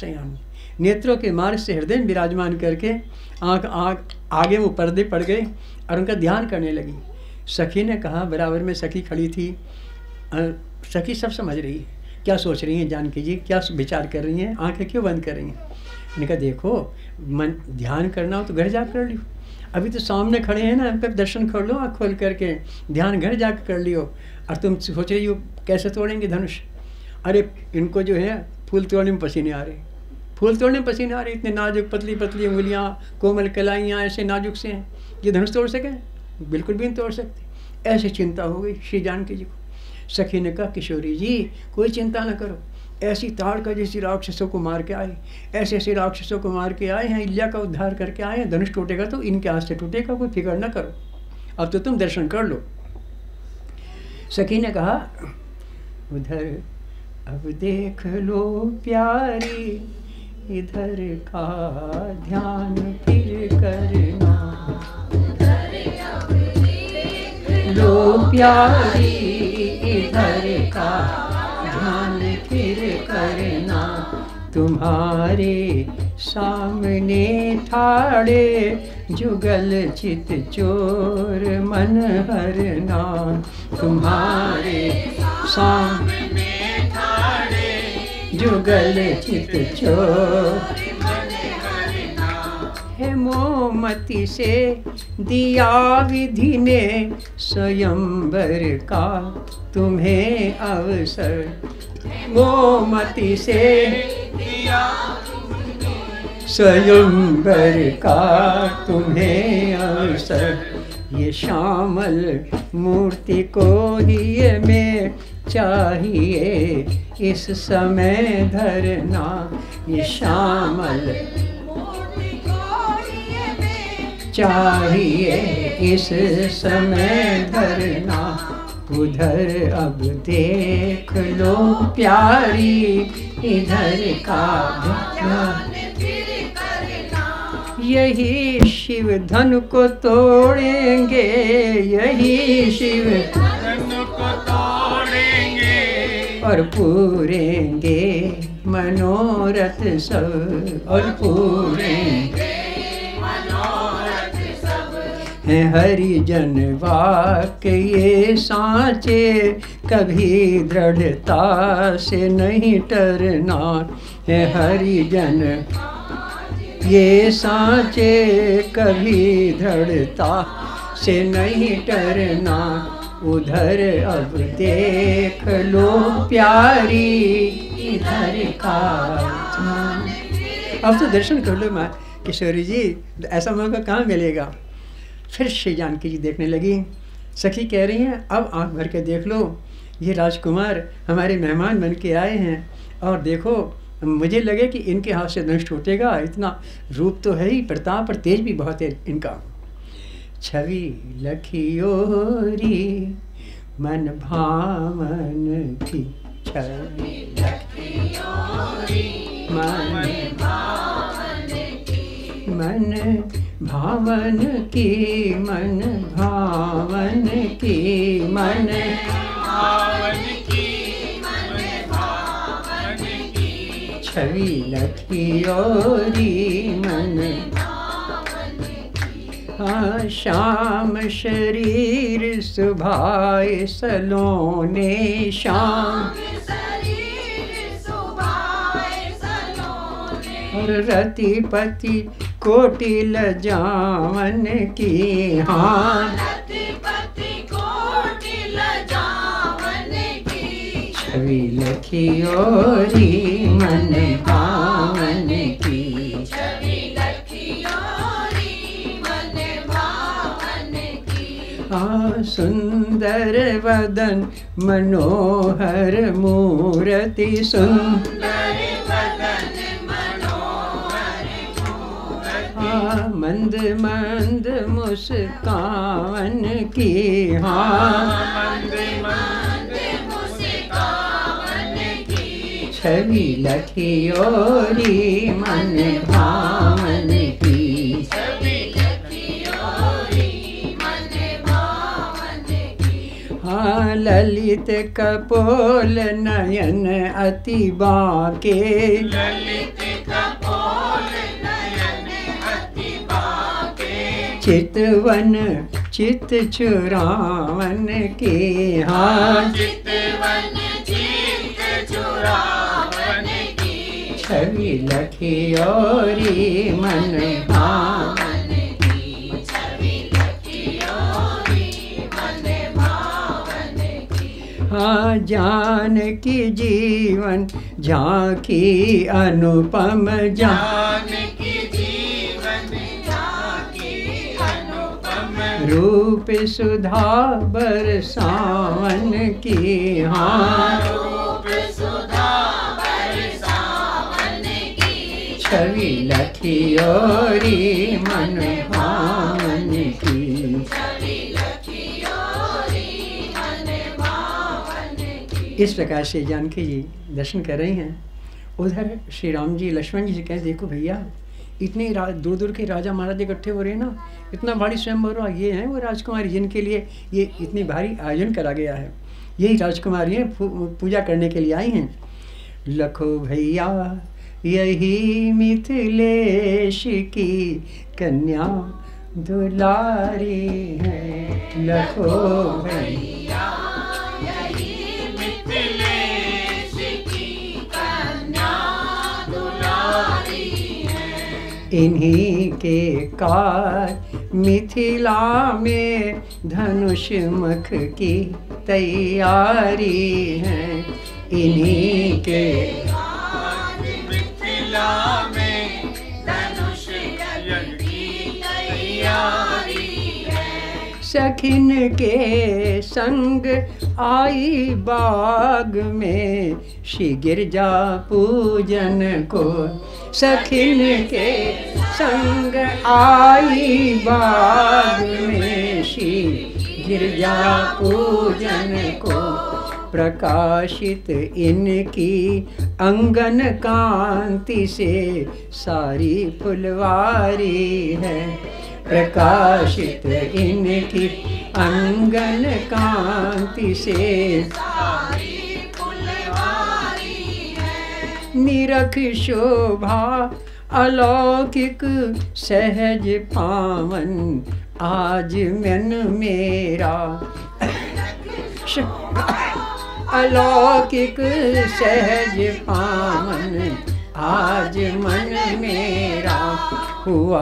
शयानी, नेत्रों के मार्ग से हृदय में विराजमान करके आँख आगे वो पर्दे पड़ गए और उनका ध्यान करने लगी। सखी ने कहा, बराबर में सखी खड़ी थी, सखी सब समझ रही है, क्या सोच रही हैं जानकी जी, क्या विचार कर रही हैं, आंखें क्यों बंद कर रही हैं। मैंने कहा देखो, मन ध्यान करना हो तो घर जा कर लियो, अभी तो सामने खड़े हैं ना, पे दर्शन कर लो आँख खोल करके, ध्यान घर जा कर लियो। और तुम सोच रही हो कैसे तोड़ेंगे धनुष, अरे इनको जो है फूल तोड़ने में पसीने आ रहे, फूल तोड़ने में पसीने आ रहे, इतने नाजुक पतली पतली उंगलियाँ, कोमल कलाइयाँ ऐसे नाजुक से हैं, ये धनुष तोड़ सकें? बिल्कुल भी नहीं तोड़ सकते। ऐसी चिंता हो गई श्री जानकी जी को। सखी ने कहा, किशोरी जी कोई चिंता न करो, ऐसी ताड़का जैसी राक्षसों को मार के आए, ऐसे ऐसे राक्षसों को मार के आए हैं, इल्या का उद्धार करके आए हैं, धनुष टूटेगा तो इनके हाथ से टूटेगा, कोई फिक्र न करो, अब तो तुम दर्शन कर लो। सखी ने कहा, उधर अब देख लो प्यारी, इधर का ध्यान फिर करना, लो प्यारी इधर का ध्यान फिर करना, तुम्हारे सामने ठाड़े जुगल चित चोर मन हरना, तुम्हारे सामने ठाड़े जुगल चित चोर है, मोमती से दिया विधि ने स्वयंवर का तुम्हें अवसर, मोमती से दिया स्वयंवर का तुम्हें अवसर, ये श्यामल मूर्ति को ही में चाहिए इस समय धरना, ये श्यामल चाहिए इस समय धरना, उधर अब देख लो प्यारी इधर का ध्यान फिर करना, यही शिव धन को तोड़ेंगे, यही शिव धन को तोड़ेंगे और पूरेंगे मनोरथ सब, और पूरेंगे हैं हरिजन वाक्य ये सांचे, कभी दृढ़ता से नहीं टरना, है हरिजन ये सांचे, कभी दृढ़ता से नहीं टरना, उधर अब देख लो प्यारी इधर का। अब तो दर्शन कर लो माँ किशोरी जी, ऐसा मौका कहाँ मिलेगा। फिर श्री जानकी जी देखने लगी। सखी कह रही हैं, अब आंख भर के देख लो, ये राजकुमार हमारे मेहमान बन के आए हैं, और देखो मुझे लगे कि इनके हाथ से धनुष टूटेगा, इतना रूप तो है ही, प्रताप और तेज भी बहुत है इनका। छवि लखियोरी मन भावन की, छवि लखियोरी मन भावन की, मन भावन की, मन भावन की, मन भावन की, छवि लखियोरी मन भावन की। हाँ श्याम शरीर सुभाए सलोने, श्याम और रतिपति कोटिल जावन की, हाँ रतिपति कोटिल जावन की, छवि लखियोरी मन भावन की, छवि लखियोरी मन भावन की। हाँ सुंदर वदन मनोहर मूर्ति, सुंदर मंद मंद मुस्कान की, हाँ मंद मंद मुस्कान की, छवि लखियोरी मन भावन की, छवि लखियोरी मन भावन की। हाँ ललित कपोल नयन अति बाके, ललित चितवन चित चुरावन के हाँ चितवन चित चुरावन की छवि लखी औरी मन भावन की छवि लखी औरी मन भावन की हाँ जानकी जीवन झांकी अनुपम जानकी जीवन झांकी अनुपम रूप सुधा बरसावन की हाँ रूप सुधा बरसावन की छवि लखी औरी मन भावन की। छवि लखी औरी मन भावन की। इस प्रकार से जानकी जी दर्शन कर रही हैं। उधर श्री राम जी लक्ष्मण जी से कहें देखो भैया इतने दूर दूर के राजा महाराज इकट्ठे हो रहे हैं ना, इतना भारी स्वयंवर ये हैं वो राजकुमारी जिनके लिए ये इतनी भारी आयोजन करा गया है, यही राजकुमारी हैं पूजा करने के लिए आई हैं। लखो भैया यही मिथिलेश की कन्या दुलारी है। लखो भैया यही मिथिलेश की कन्या दुलारी है। इन्हीं के कार मिथिला में धनुष मुख की तैयारी है। इन्हीं के मिथिला में धनुष की तैयारी है। सखिन के संग आई बाग में श्री गिरजा पूजन को। सखिन के संग आई बाग में श्री गिरजा पूजन को। प्रकाशित इनकी अंगन कांति से सारी फुलवारी है। प्रकाशित इनकी अंगन कांति से सारी फुलवारी है। निरख शोभा अलौकिक सहज पावन आज मन मेरा। अलौकिक सहज पावन आज मन मेरा। हुआ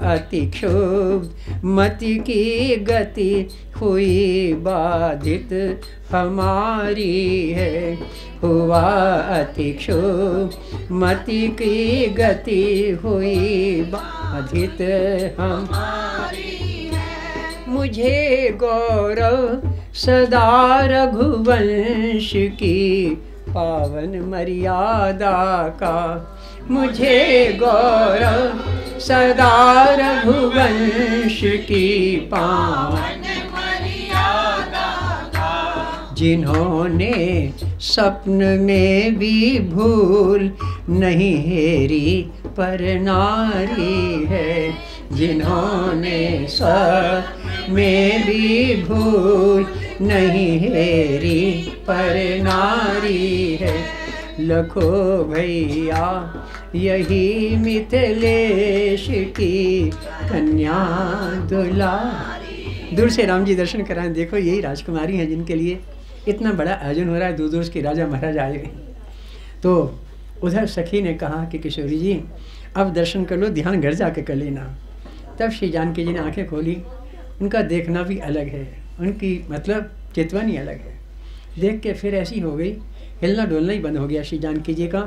अति क्षुब्ध मति की गति हुई बाधित हमारी है। हुआ अति क्षुब्ध मति की गति हुई बाधित हमारी है। मुझे गौरव सदा रघुवंश की पावन मर्यादा का। मुझे गौरव सदा रघुवंश की पावन मर्यादा का। जिन्होंने स्वप्न में भी भूल नहीं हेरी पर नारी है। जिन्होंने स्वप्न में भी भूल नहीं हेरी पर नारी है। लखो भैया यही मिथिलेश की कन्या दुलारी। दूर से राम जी दर्शन कराएं, देखो यही राजकुमारी हैं जिनके लिए इतना बड़ा आयोजन हो रहा है, दूर दूर के राजा महाराज आए हुए। तो उधर सखी ने कहा कि किशोरी जी अब दर्शन कर लो, ध्यान घर जाके कर लेना। तब श्री जानकी जी ने आंखें खोली, उनका देखना भी अलग है, उनकी मतलब चितवन ही अलग है। देख के फिर ऐसी हो गई, हिलना डोलना ही बंद हो गया श्री जानकी जी का।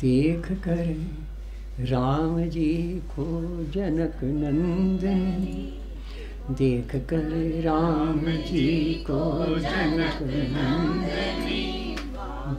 देख कर राम जी को जनक नंदन, देख कर राम जी को जनक नंदनी।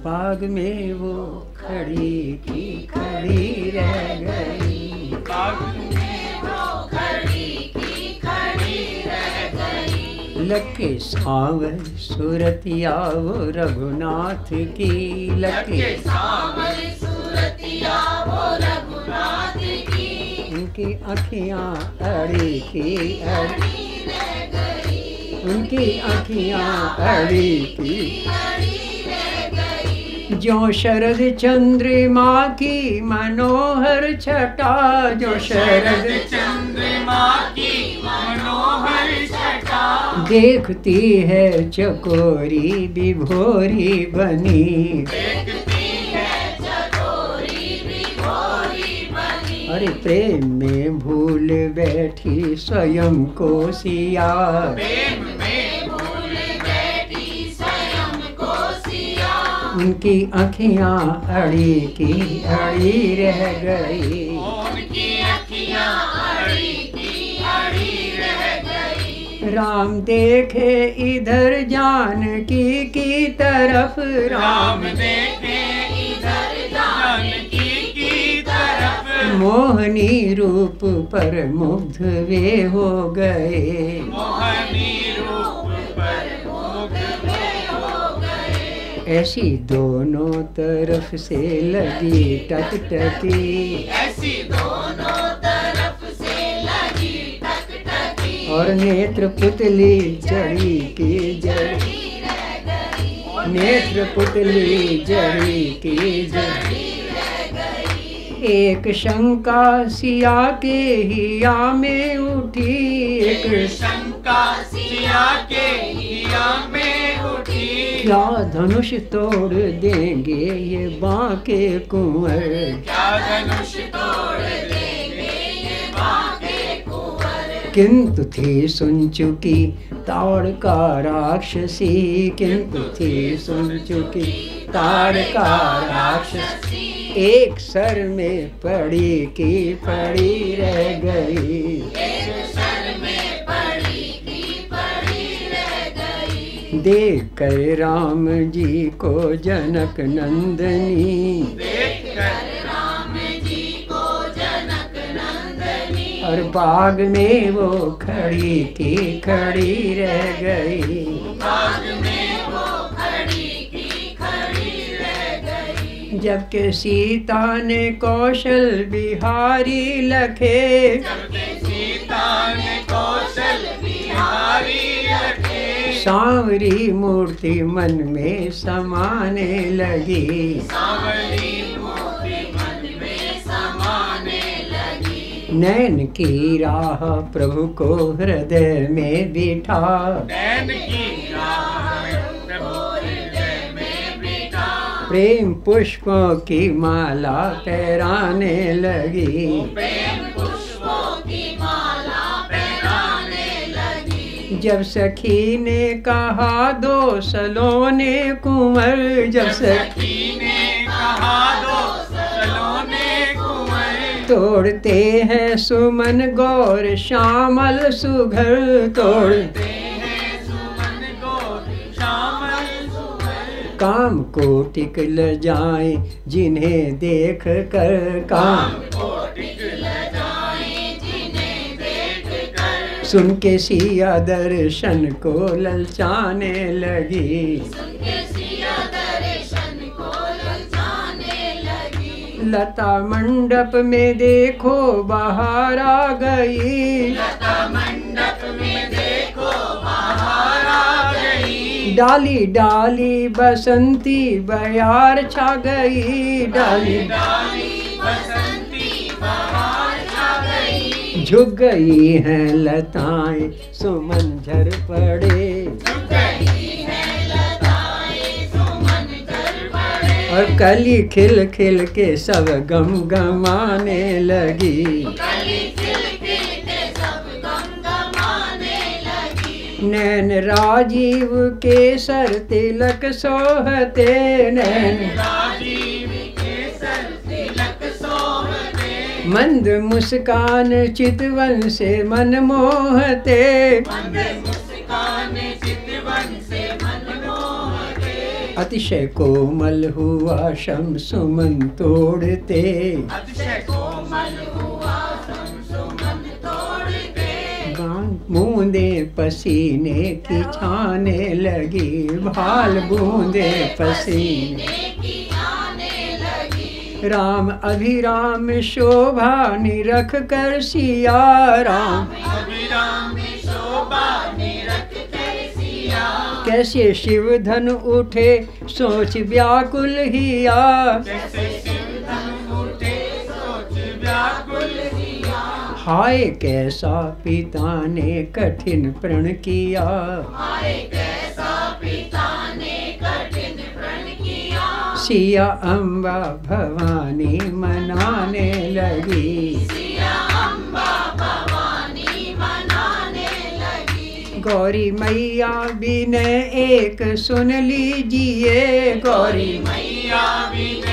बाग में वो खड़ी की खड़ी रह गई। बाग में वो खड़ी की खड़ी रह गई। लके सांवर सूरतिया वो रघुनाथ की। लके सांवर सूरतिया वो रघुनाथ की। उनकी आँखियाँ अड़ी की अड़ी रह गई। उनकी आँखियाँ अड़ी की अड़ी रह गई। जो शरद चंद्रमा की मनोहर छटा, जो शरद चंद्रमा की मनोहर छटा, देखती है चकोरी विभोरी बनी, देखती है चकोरी विभोरी बनी। अरे प्रेम में भूल बैठी स्वयं को सिया, प्रेम में भूल बैठी स्वयं को सिया, उनकी आँखियाँ अड़ी की अड़ी रह गई, उनकी अखियाँ अड़ी की अड़ी रह गई। राम देखे इधर जानकी की तरफ, राम देखे इधर जानकी की तरफ, मोहनी रूप पर मुग्ध वे हो गए, मोहनी रूप पर मुग्ध वे हो गए। ऐसी दोनों तरफ से लगी टकटकी, ऐसी दोनों तरफ से लगी टकटकी, और नेत्र पुतली जड़ी की जड़ी, जड़ी रह गई, नेत्र पुतली जड़ी की जड़ी। रह गई। एक शंका सिया के हिया में उठी, एक शंका सिया के हिया में उठी, क्या धनुष तोड़ देंगे ये बांके कुंवर, क्या धनुष तोड़ देंगे ये बांके कुंवर। किंतु थी सुन चुकी ताड़का राक्षसी, किंतु थी सुन चुकी ताड़का राक्षसी, एक सर में पड़ी की पड़ी रह गई, एक सर में पड़ी की पड़ी रह गई। देख कर राम जी को जनक नंदनी, देखकर राम जी को जनक नंदनी, और बाग में वो खड़ी की खड़ी रह गई, बाग में वो खड़ी की खड़ी रह गई। जबकि सीता ने कौशल बिहारी लखे, जबकि सीता ने कौशल बिहारी रखे, सांवरी मूर्ति मन में समाने लगी, सांवरी मूर्ति मन में समाने लगी। नैन की राह प्रभु को हृदय में बिठा, नैन की राह प्रभु हृदय में बिठा, प्रेम पुष्पों की माला पहराने लगी, प्रेम पुष्पों की माला पहनाने लगी। जब सखी ने कहा दो सलोने कुंवर, जब सखी ने कहा दो सलोने कुंवर, तोड़ते हैं सुमन गौर श्यामल सुघर, तोड़ते हैं सुमन को श्यामल सुघर। काम को टिक ल जाए जिन्हें देख कर, काम को टिक ल जाए जिन्हें देख कर, सुन के सिया दर्शन को ललचाने लगी, सुन के सिया दर्शन को ललचाने लगी। लता मंडप में देखो बाहर आ गई, लता मंडप में देखो बाहर आ गई, डाली डाली बसंती बयार छा गई, डाली डाली बसंती बहार छा गई। झुक गई हैं लताएं सुमन झर पड़े, झुक गई है लताएं सुमन झर पड़े, और कली खिल खिल के सब गम गमाने लगी, कली खिल खिल के सब गमगमाने लगी। नैन राजीव केसर तिलक सोहते, नैन राजीव केसर तिलक सोहते, मंद मुस्कान चितवन से मन मोहते, मंद मुस्कान चितवन से मन मोहते, अतिशय कोमल हुआ शम सुमन तोड़ते, अतिशय कोमल हुआ सम सुमन तोड़ते, बूंदे पसीने की छाने लगी, भाल बूंदे पसीने की आने लगी। राम अभिराम शोभा निरख कर सिया, राम अभिराम शोभा निरख कर सिया कैसे शिव धन उठे सोच व्याकुल हिया, हाय कैसा पिता ने कठिन प्रण किया, सिया अम्बा भवानी मनाने लगी, गौरी मैया बिन एक सुन लीजिए, गौरी मैया बिन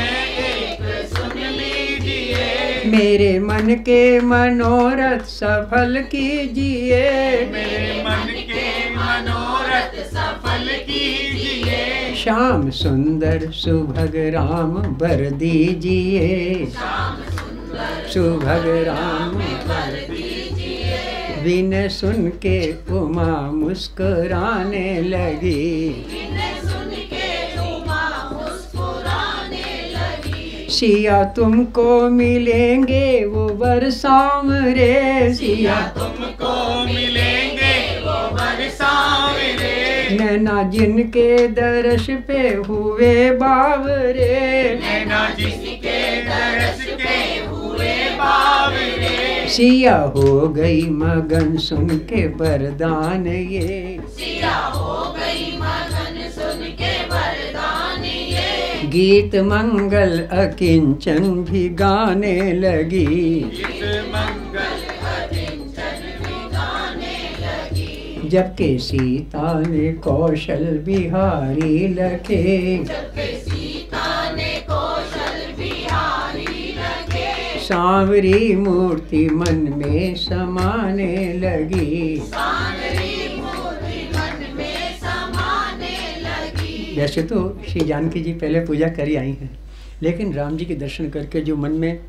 एक सुन लीजिए, मेरे मन के मनोरथ सफल कीजिए, मेरे मन के मनोरथ सफल कीजिए, श्याम सुंदर सुभग राम वर दीजिए, श्याम सुंदर सुभग राम वर दीजिए, बिन सुन के उमा मुस्कुराने लगी, बिन सुन के उमा मुस्कुराने लगी, सिया तुमको मिलेंगे वो वर सांवरे, सिया तुमको मिलेंगे वो वर सांवरे, नैना जिनके दर्श पे हुए बावरे, नैना जिनके दर्श पे हुए बावरे, सिया हो गई मगन सुन के वरदान ये, सिया हो गई मगन सुन के वरदान ये, गीत मंगल अकिंचन भी गाने लगी, गीत मंगल अकिंचन भी गाने लगी, जबकि सीता ने कौशल बिहारी लखे, जबकि सीता ने कौशल बिहारी लखे, सांवरी मूर्ति मन में समाने लगी, सांवरी मूर्ति मन में समाने लगी। वैसे तो श्री जानकी जी पहले पूजा करी आई हैं, लेकिन राम जी के दर्शन करके जो मन में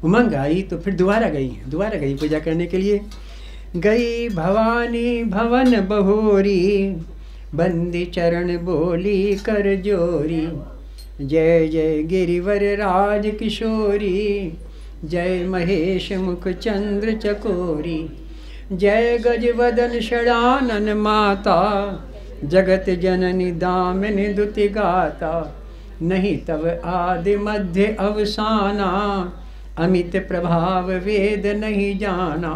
उमंग आई तो फिर दोबारा गई पूजा करने के लिए। गई भवानी भवन बहोरी, बंदी चरण बोली कर जोरी, जय जय गिरिवर राज किशोरी, जय महेश मुख चंद्र चकोरी, जय गजवदन षडानन माता, जगत जननी दामिनी दुति गाता, नहीं तव आदि मध्य अवसाना, अमित प्रभाव वेद नहीं जाना,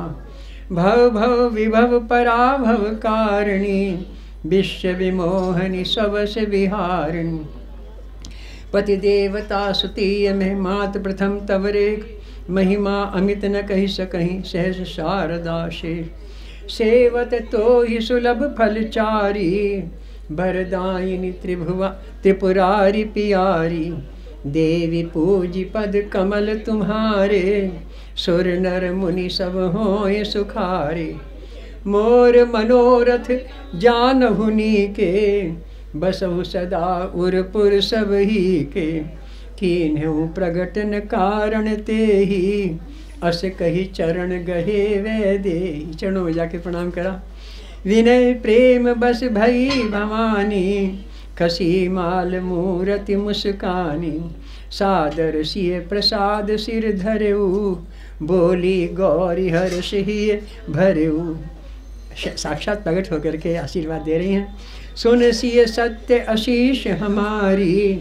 भव भव विभव पराभव कारिणी, विश्व विमोहनी स्वस विहारिणी, पति देवता सुतीय में मात प्रथम तवरेक, महिमा अमित न कही सकहीं सहस शारदा शेष, सेवत तो ही सुलभ फलचारी, बरदायिनी त्रिपुरारी पियारी, देवी पूजी पद कमल तुम्हारे, सुर नर मुनि सब होए सुखारे, मोर मनोरथ जानहुनी के, बसहु सदा उरपुर सब ही के, कीन्हु प्रगटन कारण ते ही, अस कही चरण गहे वे दे। चरणों में जाके प्रणाम करा। विनय प्रेम बस भई भवानी, खसी माल मूरति मुस्कानी, सादर सिय प्रसाद सिर धरेऊ, बोली गौरी हर्ष ही भरेऊ। साक्षात प्रकट होकर के आशीर्वाद दे रही हैं। सुन सिय सत्य आशीष हमारी,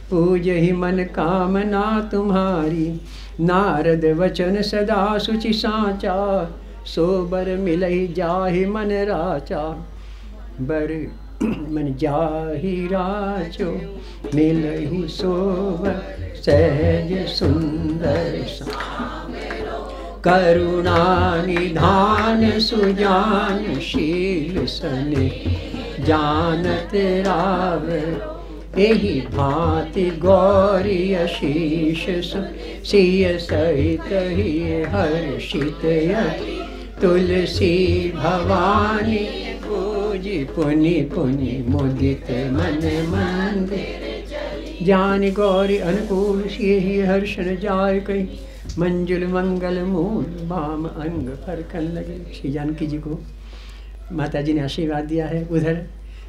पूज ही मन कामना तुम्हारी, नारद वचन सदा सुचि साचा, सोबर मिलहि जाहि मन राचा, बर मन जाहि राचो, मिलहि सोबर सहज सुंदर सा, करुणा निधान सुजान शील सने, जानत राव एहि भांति गौरी आशीष सिय सहित ही हर्षित, तुलसी भवानी पूजी पुनि पुनि मुदित मन मंदिर, जान गौरी अनुकूल सिय ही हर्षण जाय कई, मंजुल मंगल मूल बाम अंग फरकन लगे। श्री जानकी जी को माता जी ने आशीर्वाद दिया है। उधर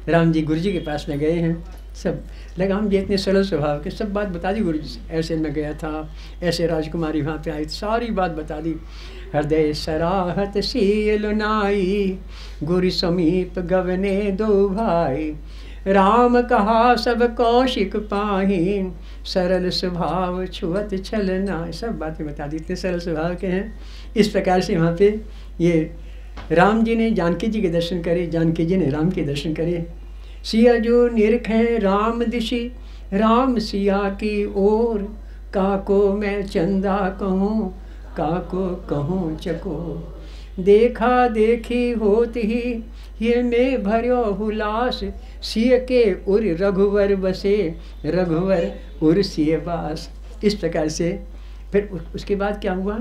राम जी गुरु जी के पास में गए हैं, सब लगाम जी इतने सरल स्वभाव के, सब बात बता दी गुरु जी से, ऐसे मैं गया था, ऐसे राजकुमारी वहाँ पे आई, सारी बात बता दी। हृदय सराहत सील नाई, गुरु समीप गवने दो भाई, राम कहा सब कौशिक पाही, सरल स्वभाव छुअत छलना। सब बातें बता दी, इतने सरल स्वभाव के हैं। इस प्रकार से वहाँ पे ये राम जी ने जानकी जी के दर्शन करे, जानकी जी ने राम के दर्शन करे। सिया जो निरखें राम दिशि, राम सिया की ओर, काको मैं चंदा कहूँ, काको कहूँ चको। देखा देखी होती ही ये में भर्यो हुलास, सिय के उर रघुवर बसे, रघुवर उर सिय बास। इस प्रकार से फिर उसके बाद क्या हुआ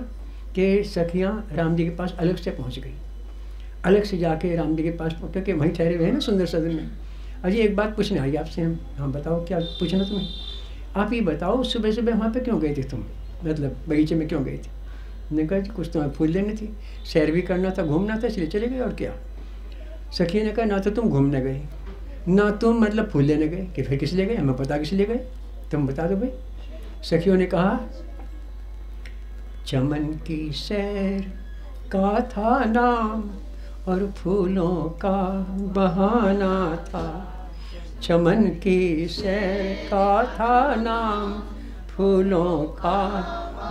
कि सखियाँ राम जी के पास अलग से पहुँच गई। अलग से जाके राम जी के पास क्योंकि वहीं ठहरे हुए हैं ना सुंदर सदन में। अजी एक बात पूछने आई आपसे हम। हाँ बताओ, क्या पूछना तुम्हें? आप ये बताओ सुबह सुबह वहाँ पे क्यों गए थे तुम, मतलब बगीचे में क्यों गए थे? मैंने कहा जी कुछ तुम्हें फूल लेनी थी, सैर भी करना था, घूमना था, इसलिए चले गए और क्या। सखी ने कहा ना तो तुम घूमने गए, ना तुम मतलब फूल लेने गए, कि फिर किस लिए गए? हमें पता किस लिए गए, तुम बता दो भाई। सखियों ने कहा चमन की सैर का था नाम, और फूलों का बहाना था। चमन की सैर का था नाम, फूलों का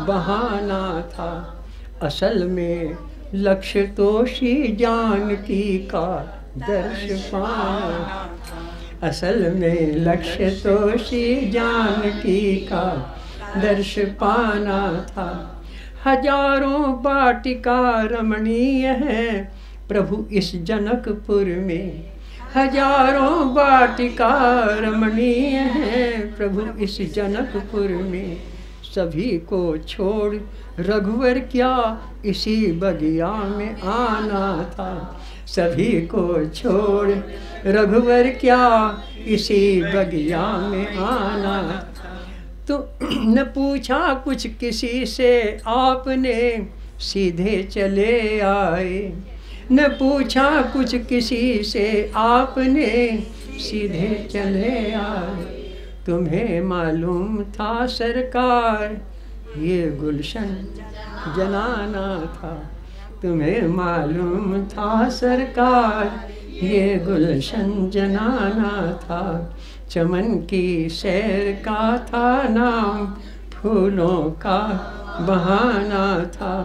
बहाना था। असल में लक्ष्य तो श्री जानकी का दर्श पाना। असल में लक्ष्य तो श्री जानकी का दर्श पाना था। हजारों वाटिका रमणीय है प्रभु इस जनकपुर में, हजारों वाटिका रमणीय है प्रभु इस जनकपुर में। सभी को छोड़ रघुवर क्या इसी बगिया में आना था। सभी को छोड़ रघुवर क्या इसी बगिया में आना। तो न पूछा कुछ किसी से आपने, सीधे चले आए। न पूछा कुछ किसी से आपने, सीधे चले आए। तुम्हें मालूम था सरकार ये गुलशन जनाना था। तुम्हें मालूम था सरकार ये गुलशन जनाना था। चमन की सैर का था नाम, फूलों का बहाना था।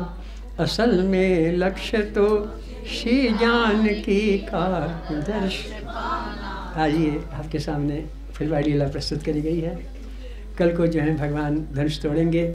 असल में लक्ष्य तो श्री जानकी का दर्शन। आइए आपके सामने फिल्वाड़ी लीला प्रस्तुत करी गई है। कल को जो है भगवान धनुष तोड़ेंगे।